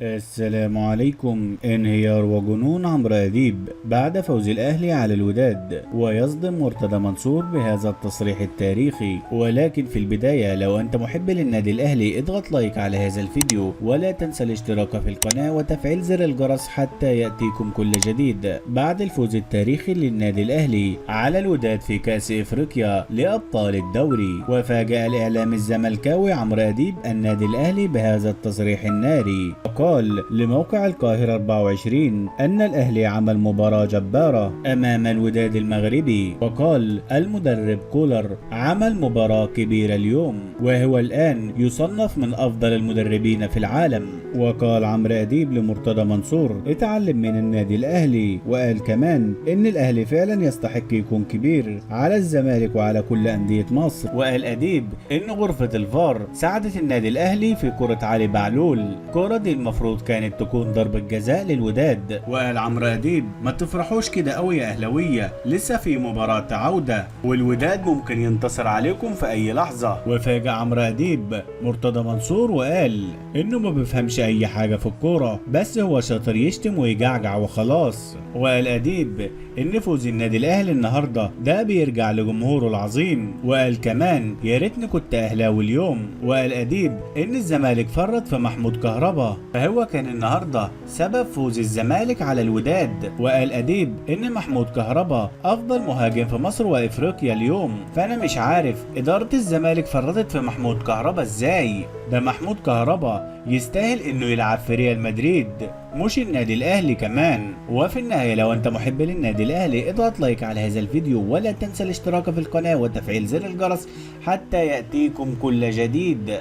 السلام عليكم. انهيار وجنون عمرو أديب بعد فوز الأهلي على الوداد، ويصدم مرتضى منصور بهذا التصريح التاريخي. ولكن في البداية، لو أنت محب للنادي الأهلي اضغط لايك على هذا الفيديو، ولا تنسى الاشتراك في القناة وتفعيل زر الجرس حتى يأتيكم كل جديد. بعد الفوز التاريخي للنادي الأهلي على الوداد في كأس إفريقيا لأبطال الدوري، وفاجأ الإعلام الزملكاوي عمرو أديب النادي الأهلي بهذا التصريح الناري. قال لموقع القاهرة 24 أن الأهلي عمل مباراة جبارة أمام الوداد المغربي، وقال المدرب كولر عمل مباراة كبيرة اليوم، وهو الآن يصنف من أفضل المدربين في العالم. وقال عمرو أديب لمرتضى منصور اتعلم من النادي الأهلي، وقال كمان إن الأهلي فعلا يستحق يكون كبير على الزمالك وعلى كل أندية مصر. وقال أديب إن غرفة الفار ساعدت النادي الأهلي في كرة علي معلول، الكرة دي المفروض كانت تكون ضربة جزاء للوداد. وقال عمرو أديب ما تفرحوش كده قوي يا أهلاوية، لسه في مباراة عودة والوداد ممكن ينتصر عليكم في أي لحظة. وفاجأ عمرو أديب مرتضى منصور وقال إنه ما بيفهمش أي حاجة في الكورة، بس هو شاطر يشتم ويجعجع وخلاص. وقال أديب إن فوز النادي الأهلي النهارده ده بيرجع لجمهوره العظيم، وقال كمان يا ريتني كنت أهلاوي اليوم. وقال أديب إن الزمالك فرط في محمود كهربا، فهو كان النهارده سبب فوز الزمالك على الوداد. وقال أديب إن محمود كهربا أفضل مهاجم في مصر وإفريقيا اليوم، فأنا مش عارف إدارة الزمالك فرطت في محمود كهربا إزاي. ده محمود كهربا يستاهل إنه يلعب في ريال مدريد مش النادي الأهلي كمان. وفي النهاية، لو أنت محب للنادي الأهلي اضغط لايك على هذا الفيديو، ولا تنسى الاشتراك في القناة وتفعيل زر الجرس حتى يأتيكم كل جديد.